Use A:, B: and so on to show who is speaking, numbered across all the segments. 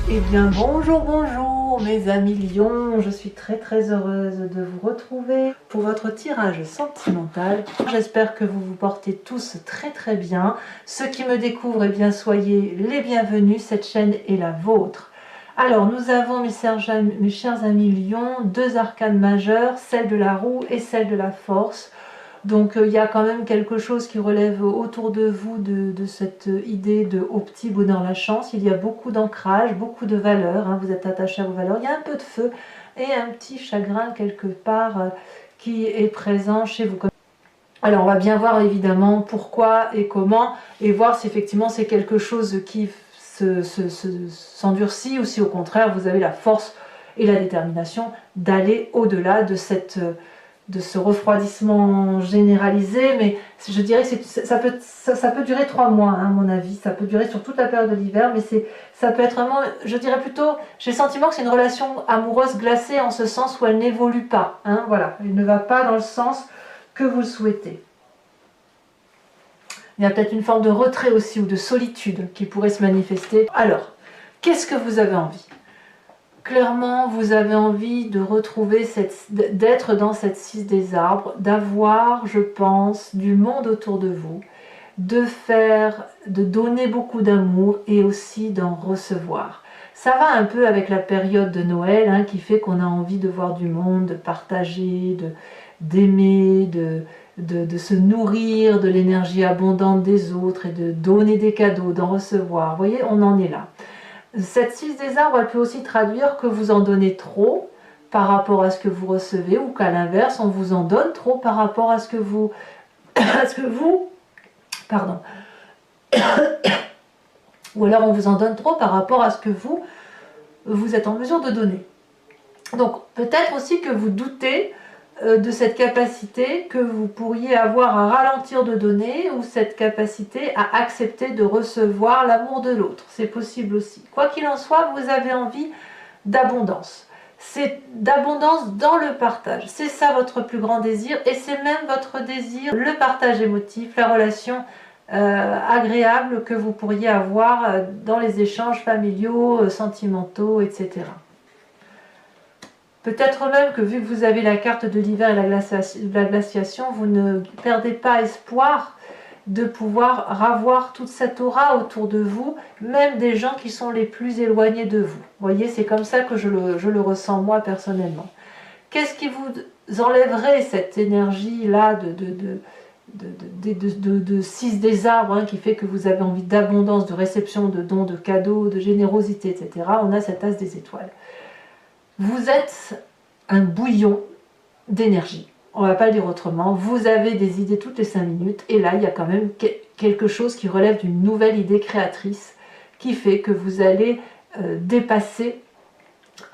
A: Eh bien bonjour, bonjour mes amis lions, je suis très heureuse de vous retrouver pour votre tirage sentimental. J'espère que vous vous portez tous très bien. Ceux qui me découvrent, eh bien soyez les bienvenus, cette chaîne est la vôtre. Alors nous avons mes chers amis lions, deux arcanes majeures, celle de la roue et celle de la force. Donc il y a quand même quelque chose qui relève autour de vous de cette idée de au petit bonheur la chance. Il y a beaucoup d'ancrage, beaucoup de valeurs, hein, vous êtes attaché à vos valeurs. Il y a un peu de feu et un petit chagrin quelque part qui est présent chez vous. Alors on va bien voir évidemment pourquoi et comment et voir si effectivement c'est quelque chose qui s'endurcit ou si au contraire vous avez la force et la détermination d'aller au-delà de ce refroidissement généralisé, mais je dirais que ça peut durer 3 mois, hein, à mon avis, ça peut durer sur toute la période de l'hiver, mais ça peut être vraiment, je dirais plutôt, j'ai le sentiment que c'est une relation amoureuse glacée en ce sens où elle n'évolue pas, hein, voilà, elle ne va pas dans le sens que vous le souhaitez. Il y a peut-être une forme de retrait aussi ou de solitude qui pourrait se manifester. Alors, qu'est-ce que vous avez envie ? Clairement, vous avez envie de retrouver, d'être dans cette 6 des arbres, d'avoir, je pense, du monde autour de vous, de donner beaucoup d'amour et aussi d'en recevoir. Ça va un peu avec la période de Noël, hein, qui fait qu'on a envie de voir du monde, de partager, d'aimer, de se nourrir de l'énergie abondante des autres et de donner des cadeaux, d'en recevoir. Vous voyez, on en est là. Cette 6 des arbres, elle peut aussi traduire que vous en donnez trop par rapport à ce que vous recevez ou qu'à l'inverse, on vous en donne trop par rapport à ce que vous... pardon. Ou alors on vous en donne trop par rapport à ce que vous êtes en mesure de donner. Donc peut-être aussi que vous doutez de cette capacité que vous pourriez avoir à ralentir de donner ou cette capacité à accepter de recevoir l'amour de l'autre. C'est possible aussi. Quoi qu'il en soit, vous avez envie d'abondance. C'est d'abondance dans le partage. C'est ça votre plus grand désir et c'est même votre désir, le partage émotif, la relation agréable que vous pourriez avoir dans les échanges familiaux, sentimentaux, etc. Peut-être même que vu que vous avez la carte de l'hiver et la glaciation, vous ne perdez pas espoir de pouvoir avoir toute cette aura autour de vous, même des gens qui sont les plus éloignés de vous. Vous voyez, c'est comme ça que je le ressens moi personnellement. Qu'est-ce qui vous enlèverait cette énergie-là de 6 des arbres, hein, qui fait que vous avez envie d'abondance, de réception, de dons, de cadeaux, de générosité, etc. On a cet as des étoiles. Vous êtes un bouillon d'énergie. On ne va pas le dire autrement. Vous avez des idées toutes les 5 minutes. Et là, il y a quand même quelque chose qui relève d'une nouvelle idée créatrice qui fait que vous allez dépasser,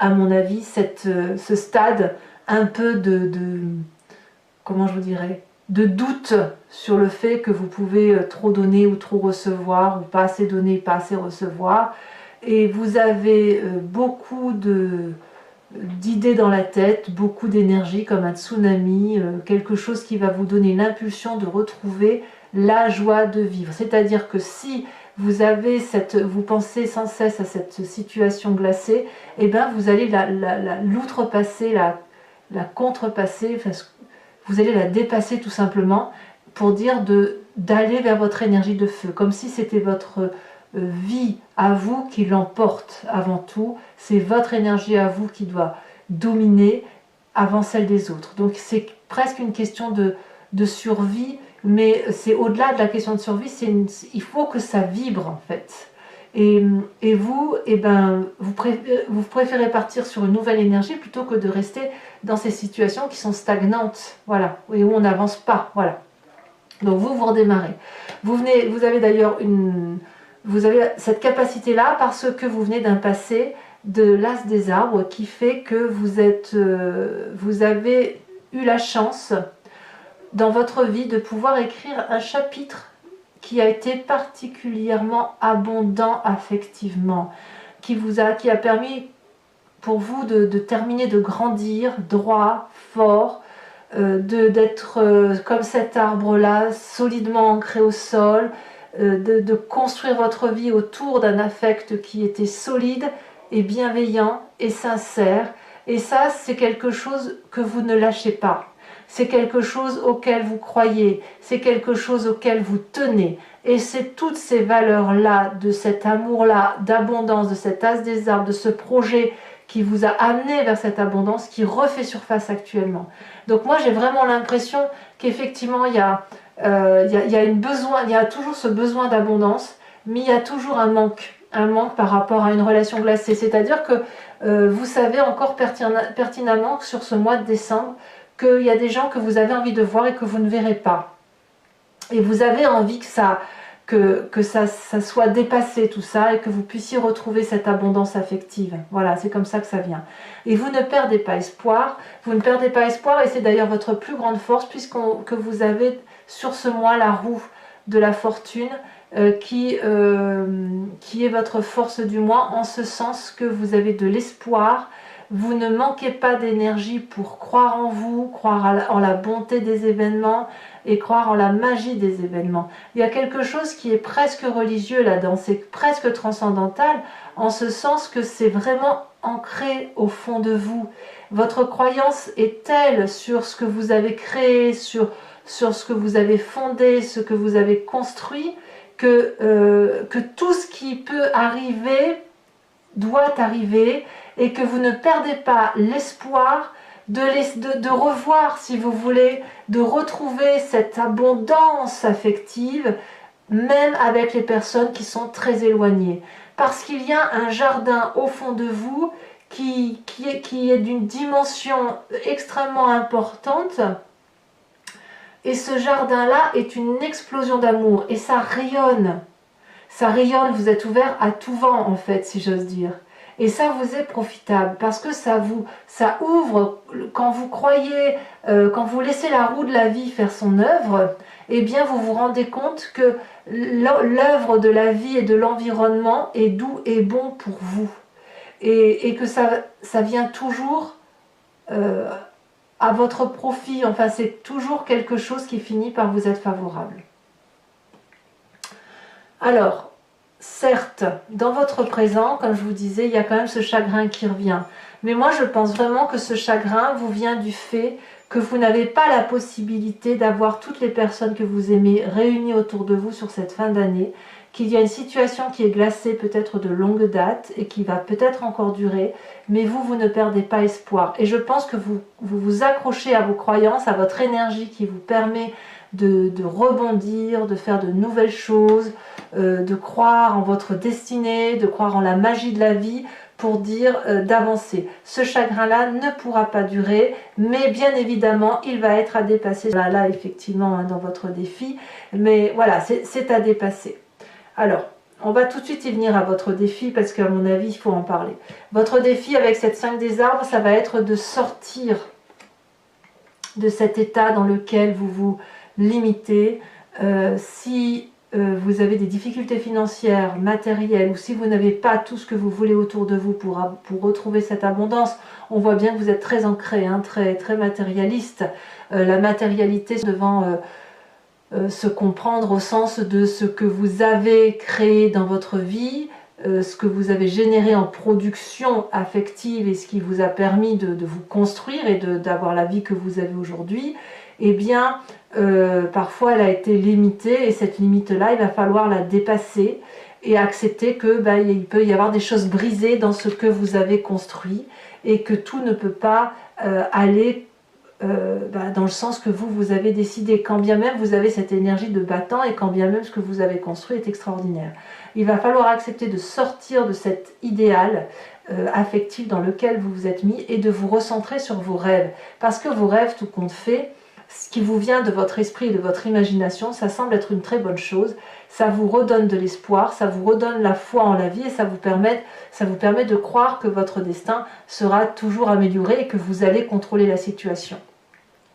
A: à mon avis, ce stade un peu comment je vous dirais, de doute sur le fait que vous pouvez trop donner ou trop recevoir, ou pas assez donner, pas assez recevoir. Et vous avez beaucoup d'idées dans la tête, beaucoup d'énergie comme un tsunami, quelque chose qui va vous donner l'impulsion de retrouver la joie de vivre. C'est-à-dire que si vous pensez sans cesse à cette situation glacée, eh bien vous allez l'outrepasser, la contrepasser, enfin, vous allez la dépasser tout simplement pour dire d'aller vers votre énergie de feu, comme si c'était votre vie à vous qui l'emporte avant tout, c'est votre énergie à vous qui doit dominer avant celle des autres. Donc c'est presque une question de survie, mais c'est au-delà de la question de survie, il faut que ça vibre en fait. Et vous, eh ben, vous préférez partir sur une nouvelle énergie plutôt que de rester dans ces situations qui sont stagnantes, voilà, et où on n'avance pas, voilà. Donc vous redémarrez. Vous avez d'ailleurs vous avez cette capacité-là parce que vous venez d'un passé de l'as des arbres qui fait que vous avez eu la chance dans votre vie de pouvoir écrire un chapitre qui a été particulièrement abondant affectivement, qui a permis pour vous de terminer, de grandir droit, fort, d'être comme cet arbre-là, solidement ancré au sol, de construire votre vie autour d'un affect qui était solide et bienveillant et sincère. Et ça, c'est quelque chose que vous ne lâchez pas. C'est quelque chose auquel vous croyez, c'est quelque chose auquel vous tenez. Et c'est toutes ces valeurs-là, de cet amour-là, d'abondance, de cet as des arbres, de ce projet qui vous a amené vers cette abondance, qui refait surface actuellement. Donc moi, j'ai vraiment l'impression qu'effectivement, il y a toujours ce besoin d'abondance, mais il y a toujours un manque par rapport à une relation glacée. C'est-à-dire que vous savez encore pertinemment que sur ce mois de décembre, qu'il y a des gens que vous avez envie de voir et que vous ne verrez pas. Et vous avez envie que ça soit dépassé tout ça et que vous puissiez retrouver cette abondance affective. Voilà, c'est comme ça que ça vient. Et vous ne perdez pas espoir, et c'est d'ailleurs votre plus grande force que vous avez sur ce mois la roue de la fortune qui est votre force du mois, en ce sens que vous avez de l'espoir. Vous ne manquez pas d'énergie pour croire en vous, croire en la bonté des événements et croire en la magie des événements. Il y a quelque chose qui est presque religieux là-dedans, c'est presque transcendantal, en ce sens que c'est vraiment ancré au fond de vous. Votre croyance est telle sur ce que vous avez créé, sur ce que vous avez fondé, ce que vous avez construit, que tout ce qui peut arriver doit arriver, et que vous ne perdez pas l'espoir de revoir, si vous voulez, de retrouver cette abondance affective, même avec les personnes qui sont très éloignées. Parce qu'il y a un jardin au fond de vous qui est d'une dimension extrêmement importante, et ce jardin-là est une explosion d'amour, et ça rayonne, vous êtes ouvert à tout vent en fait, si j'ose dire. Et ça vous est profitable parce que ça ouvre, quand vous croyez, quand vous laissez la roue de la vie faire son œuvre, eh bien vous vous rendez compte que l'œuvre de la vie et de l'environnement est doux et bon pour vous. Et que ça vient toujours à votre profit, enfin c'est toujours quelque chose qui finit par vous être favorable. Alors, certes, dans votre présent, comme je vous disais, il y a quand même ce chagrin qui revient. Mais moi, je pense vraiment que ce chagrin vous vient du fait que vous n'avez pas la possibilité d'avoir toutes les personnes que vous aimez réunies autour de vous sur cette fin d'année, qu'il y a une situation qui est glacée peut-être de longue date et qui va peut-être encore durer, mais vous ne perdez pas espoir. Et je pense que vous accrochez à vos croyances, à votre énergie qui vous permet de rebondir, de faire de nouvelles choses, de croire en votre destinée, de croire en la magie de la vie, pour dire d'avancer. Ce chagrin-là ne pourra pas durer, mais bien évidemment, il va être à dépasser. Là effectivement, hein, dans votre défi, mais voilà, c'est à dépasser. Alors, on va tout de suite y venir à votre défi, parce qu'à mon avis, il faut en parler. Votre défi avec cette 5 des arbres, ça va être de sortir de cet état dans lequel vous vous limitez. Si vous avez des difficultés financières, matérielles, ou si vous n'avez pas tout ce que vous voulez autour de vous pour retrouver cette abondance, on voit bien que vous êtes très ancré, hein, très, très matérialiste. La matérialité devant se comprendre au sens de ce que vous avez créé dans votre vie, ce que vous avez généré en production affective et ce qui vous a permis de vous construire et d'avoir la vie que vous avez aujourd'hui. Eh bien, parfois elle a été limitée, et cette limite-là, il va falloir la dépasser et accepter que il peut y avoir des choses brisées dans ce que vous avez construit, et que tout ne peut pas aller dans le sens que vous avez décidé, quand bien même vous avez cette énergie de battant, et quand bien même ce que vous avez construit est extraordinaire. Il va falloir accepter de sortir de cet idéal affectif dans lequel vous vous êtes mis, et de vous recentrer sur vos rêves, parce que vos rêves, tout compte fait, ce qui vous vient de votre esprit et de votre imagination, ça semble être une très bonne chose. Ça vous redonne de l'espoir, ça vous redonne la foi en la vie, et ça vous permet de croire que votre destin sera toujours amélioré et que vous allez contrôler la situation.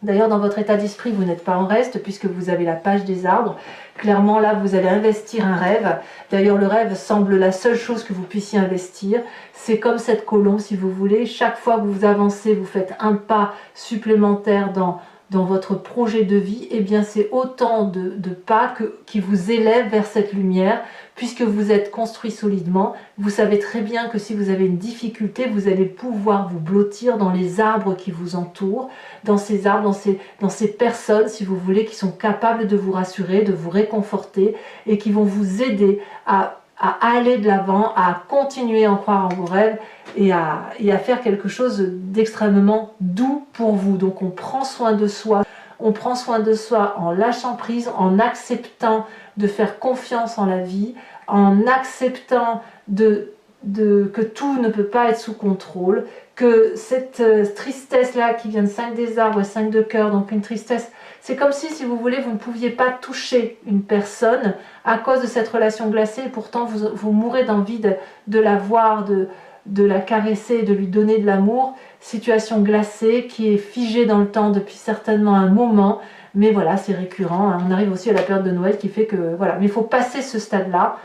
A: D'ailleurs, dans votre état d'esprit, vous n'êtes pas en reste, puisque vous avez la page des arbres. Clairement, là, vous allez investir un rêve. D'ailleurs, le rêve semble la seule chose que vous puissiez investir. C'est comme cette colombe, si vous voulez. Chaque fois que vous avancez, vous faites un pas supplémentaire dans dans votre projet de vie, eh bien c'est autant de pas qui vous élèvent vers cette lumière, puisque vous êtes construit solidement. Vous savez très bien que si vous avez une difficulté, vous allez pouvoir vous blottir dans les arbres qui vous entourent, dans ces arbres, dans ces personnes, si vous voulez, qui sont capables de vous rassurer, de vous réconforter, et qui vont vous aider à aller de l'avant, à continuer à en croire en vos rêves, et à faire quelque chose d'extrêmement doux pour vous. Donc on prend soin de soi, on prend soin de soi en lâchant prise, en acceptant de faire confiance en la vie, en acceptant que tout ne peut pas être sous contrôle, que cette tristesse-là qui vient de 5 des arbres et 5 de cœur, donc une tristesse, c'est comme si vous voulez, vous ne pouviez pas toucher une personne à cause de cette relation glacée, et pourtant vous mourrez d'envie de la voir, de la caresser, de lui donner de l'amour. Situation glacée qui est figée dans le temps depuis certainement un moment, mais voilà, c'est récurrent, hein. On arrive aussi à la période de Noël qui fait que, voilà, mais il faut passer ce stade-là,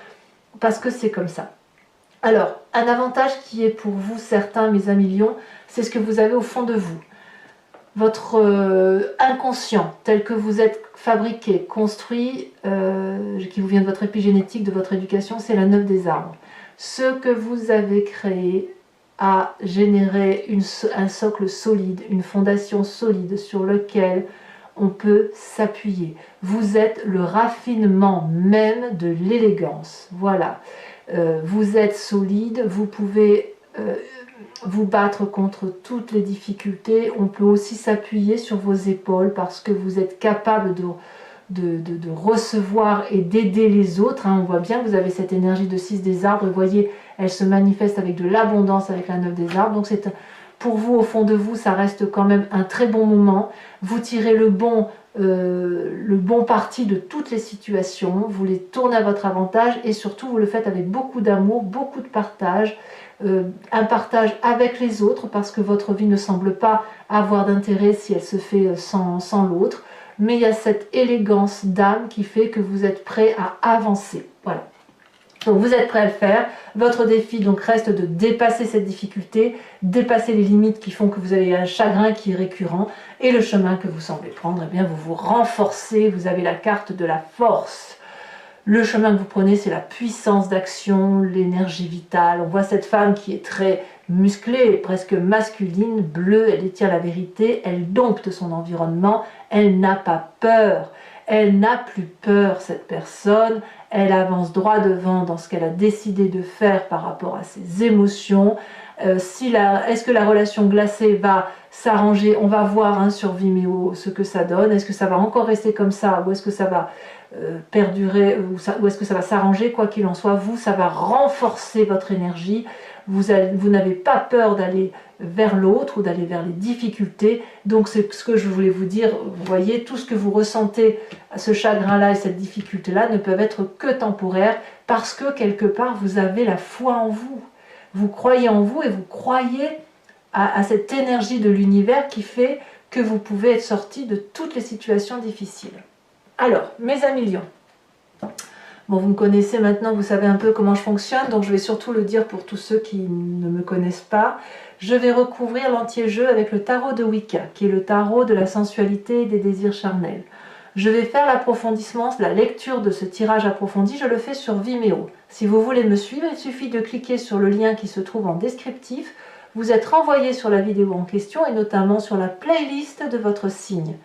A: parce que c'est comme ça. Alors, un avantage qui est pour vous certains, mes amis lions, c'est ce que vous avez au fond de vous. Votre inconscient, tel que vous êtes fabriqué, construit, qui vous vient de votre épigénétique, de votre éducation, c'est la 9 des arbres. Ce que vous avez créé a généré un socle solide, une fondation solide sur lequel on peut s'appuyer. Vous êtes le raffinement même de l'élégance. Voilà. Vous êtes solide, vous pouvez vous battre contre toutes les difficultés. On peut aussi s'appuyer sur vos épaules parce que vous êtes capable de recevoir et d'aider les autres, hein. On voit bien que vous avez cette énergie de 6 des arbres, et vous voyez, elle se manifeste avec de l'abondance avec la 9 des arbres, donc c'est pour vous, au fond de vous, ça reste quand même un très bon moment. Vous tirez le bon parti de toutes les situations, vous les tournez à votre avantage, et surtout vous le faites avec beaucoup d'amour, beaucoup de partage, un partage avec les autres, parce que votre vie ne semble pas avoir d'intérêt si elle se fait sans l'autre. Mais il y a cette élégance d'âme qui fait que vous êtes prêt à avancer. Voilà. Donc vous êtes prêt à le faire. Votre défi donc reste de dépasser cette difficulté, dépasser les limites qui font que vous avez un chagrin qui est récurrent, et le chemin que vous semblez prendre, eh bien vous vous renforcez, vous avez la carte de la force. Le chemin que vous prenez, c'est la puissance d'action, l'énergie vitale. On voit cette femme qui est très musclée, presque masculine, bleue, elle détient la vérité, elle dompte son environnement, elle n'a pas peur, elle n'a plus peur, cette personne, elle avance droit devant dans ce qu'elle a décidé de faire par rapport à ses émotions. Est-ce que la relation glacée va s'arranger? On va voir, hein, sur Vimeo ce que ça donne. Est-ce que ça va encore rester comme ça, ou est-ce que ça va perdurer, ou est-ce que ça va s'arranger? Quoi qu'il en soit, vous, ça va renforcer votre énergie. Vous n'avez pas peur d'aller vers l'autre ou d'aller vers les difficultés. Donc c'est ce que je voulais vous dire. Vous voyez, tout ce que vous ressentez, ce chagrin-là et cette difficulté-là, ne peuvent être que temporaires, parce que quelque part vous avez la foi en vous. Vous croyez en vous, et vous croyez à cette énergie de l'univers qui fait que vous pouvez être sorti de toutes les situations difficiles. Alors, mes amis lions, bon, vous me connaissez maintenant, vous savez un peu comment je fonctionne, donc je vais surtout le dire pour tous ceux qui ne me connaissent pas. Je vais recouvrir l'entier-jeu avec le tarot de Wicca, qui est le tarot de la sensualité et des désirs charnels. Je vais faire l'approfondissement, la lecture de ce tirage approfondi, je le fais sur Vimeo. Si vous voulez me suivre, il suffit de cliquer sur le lien qui se trouve en descriptif. Vous êtes renvoyé sur la vidéo en question, et notamment sur la playlist de votre signe.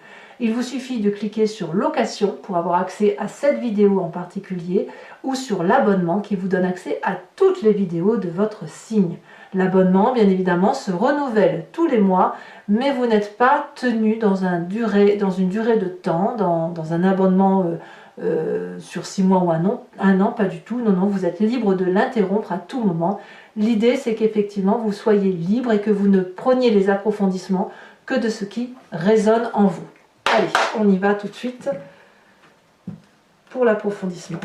A: Il vous suffit de cliquer sur location pour avoir accès à cette vidéo en particulier, ou sur l'abonnement qui vous donne accès à toutes les vidéos de votre signe. L'abonnement, bien évidemment, se renouvelle tous les mois, mais vous n'êtes pas tenu dans une durée de temps, dans un abonnement sur 6 mois ou un an, pas du tout. Non, non, vous êtes libre de l'interrompre à tout moment. L'idée, c'est qu'effectivement, vous soyez libre et que vous ne preniez les approfondissements que de ce qui résonne en vous. Allez, on y va tout de suite pour l'approfondissement.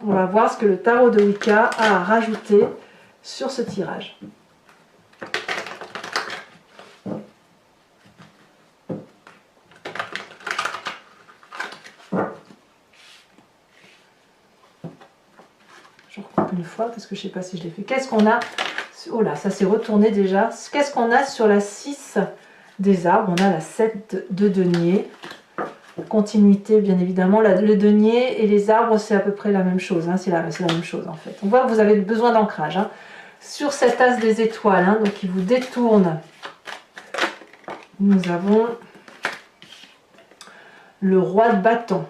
A: On va voir ce que le tarot de Wicca a à rajouter sur ce tirage. Je recoupe une fois parce que je ne sais pas si je l'ai fait. Qu'est-ce qu'on a Oh là, ça s'est retourné déjà. Qu'est-ce qu'on a sur la 6 des arbres? On a la 7 de denier. Continuité, bien évidemment. Le denier et les arbres, c'est à peu près la même chose. Hein, c'est la même chose, en fait. On voit que vous avez besoin d'ancrage. Hein. Sur cet as des étoiles, hein, donc il vous détourne. Nous avons le roi de bâton.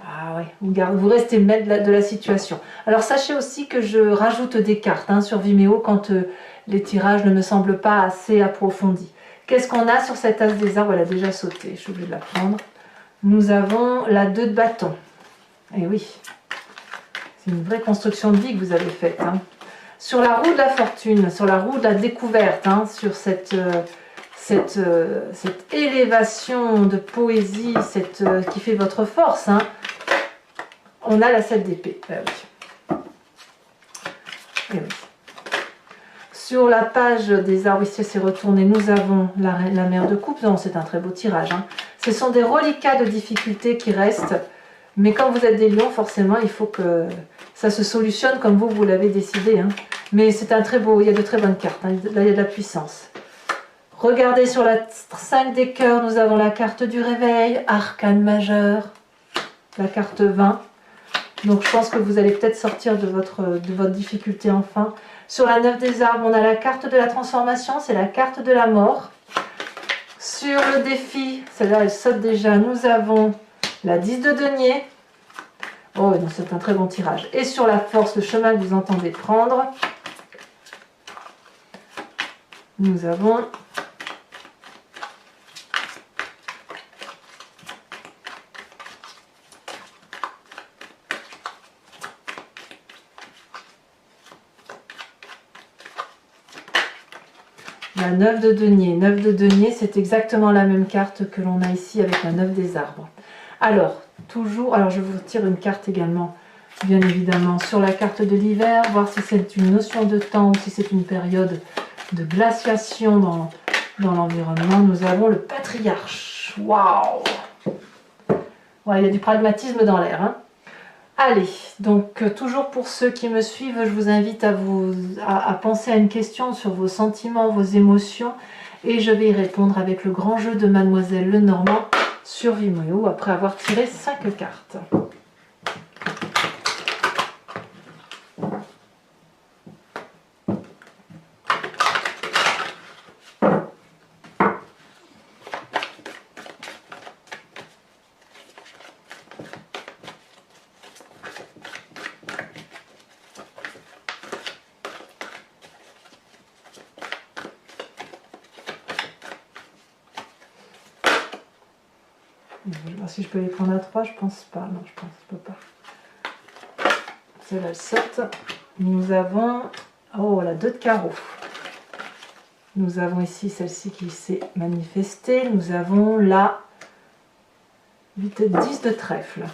A: Ah ouais, vous restez maître de la situation. Alors sachez aussi que je rajoute des cartes hein, sur Vimeo quand les tirages ne me semblent pas assez approfondis. Qu'est-ce qu'on a sur cette as des arbres? Elle a déjà sauté, je suis obligée de la prendre. Nous avons la 2 de bâton. Et oui, c'est une vraie construction de vie que vous avez faite. Hein. Sur la roue de la fortune, sur la roue de la découverte, hein, sur cette élévation de poésie qui fait votre force, hein, on a la 7 d'épée. Ben oui. Et oui. Sur la page des arbres, ici c'est retourné, nous avons la mère de coupe. Non, c'est un très beau tirage. Hein. Ce sont des reliquats de difficultés qui restent. Mais quand vous êtes des lions, forcément, il faut que ça se solutionne comme vous l'avez décidé. Hein. Mais c'est un très beau, il y a de très bonnes cartes. Hein. Là, il y a de la puissance. Regardez sur la 5 des cœurs, nous avons la carte du réveil, arcane majeur, la carte 20. Donc je pense que vous allez peut-être sortir de votre difficulté enfin. Sur la 9 des arbres, on a la carte de la transformation, c'est la carte de la mort. Sur le défi, celle-là elle saute déjà, nous avons la 10 de denier. Oh non, c'est un très bon tirage. Et sur la force, le chemin que vous entendez prendre, nous avons la 9 de denier. 9 de denier, c'est exactement la même carte que l'on a ici avec la 9 des arbres. Alors, toujours, alors je vous tire une carte également, bien évidemment, sur la carte de l'hiver, voir si c'est une notion de temps ou si c'est une période de glaciation dans l'environnement. Nous avons le patriarche. Waouh! Ouais, il y a du pragmatisme dans l'air. Hein. Allez, donc toujours pour ceux qui me suivent, je vous invite à penser à une question sur vos sentiments, vos émotions, et je vais y répondre avec le grand jeu de Mademoiselle Lenormand sur Vimeo après avoir tiré 5 cartes. Je vais voir si je peux les prendre à 3, je pense pas. Non, je pense que je peux pas. Celle-là, elle saute. Nous avons... Oh, la 2 de carreau. Nous avons ici celle-ci qui s'est manifestée. Nous avons la 10 de trèfle.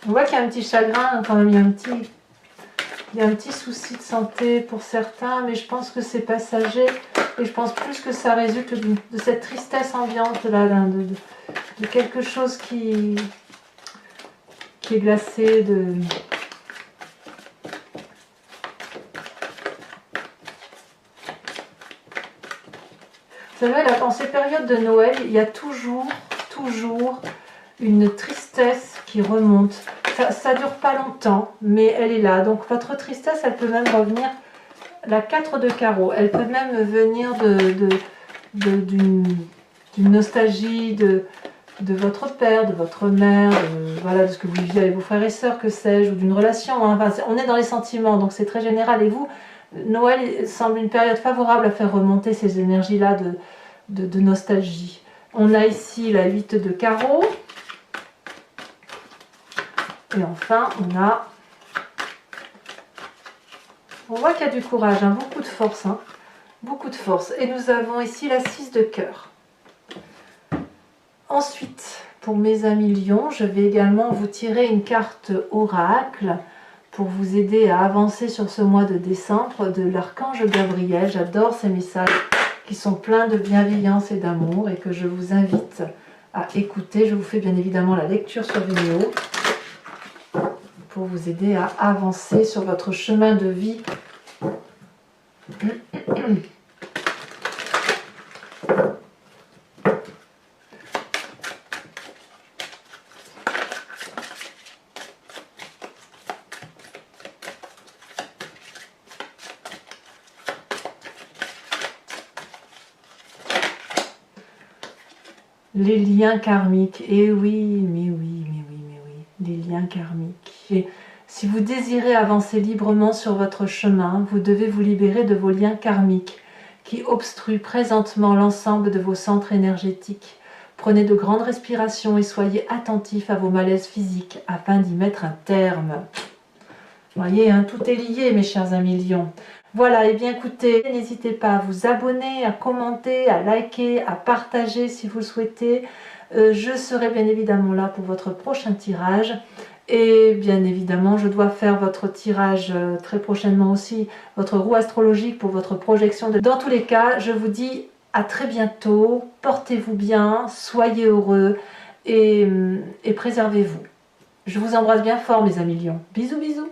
A: On voit qu'il y a un petit chagrin, quand même, il y a un petit souci de santé pour certains, mais je pense que c'est passager et je pense plus que ça résulte de cette tristesse ambiante là, de quelque chose qui est glacé. Vous savez, là, dans ces périodes de Noël, il y a toujours une tristesse qui remonte. Ça ne dure pas longtemps, mais elle est là. Donc votre tristesse, elle peut même revenir, la 4 de carreau, elle peut même venir d'une nostalgie de votre père, de votre mère, voilà, de ce que vous viviez avec vos frères et sœurs, que sais-je, ou d'une relation. Hein. Enfin, on est dans les sentiments, donc c'est très général. Et vous, Noël semble une période favorable à faire remonter ces énergies-là de nostalgie. On a ici la 8 de carreau. Et enfin, on voit qu'il y a du courage, hein, beaucoup de force. Hein, beaucoup de force. Et nous avons ici la 6 de cœur. Ensuite, pour mes amis lions, je vais également vous tirer une carte oracle pour vous aider à avancer sur ce mois de décembre de l'archange Gabriel. J'adore ces messages qui sont pleins de bienveillance et d'amour et que je vous invite à écouter. Je vous fais bien évidemment la lecture sur vidéo pour vous aider à avancer sur votre chemin de vie. Les liens karmiques, et oui, mais oui, mais oui, mais oui, les liens karmiques. Et si vous désirez avancer librement sur votre chemin, vous devez vous libérer de vos liens karmiques qui obstruent présentement l'ensemble de vos centres énergétiques. Prenez de grandes respirations et soyez attentifs à vos malaises physiques afin d'y mettre un terme. Vous voyez, hein, tout est lié, mes chers amis lions. Voilà, et bien écoutez, n'hésitez pas à vous abonner, à commenter, à liker, à partager si vous le souhaitez. Je serai bien évidemment là pour votre prochain tirage. Et bien évidemment, je dois faire votre tirage très prochainement aussi, votre roue astrologique pour votre projection. Dans tous les cas, je vous dis à très bientôt. Portez-vous bien, soyez heureux et préservez-vous. Je vous embrasse bien fort, mes amis lions. Bisous, bisous.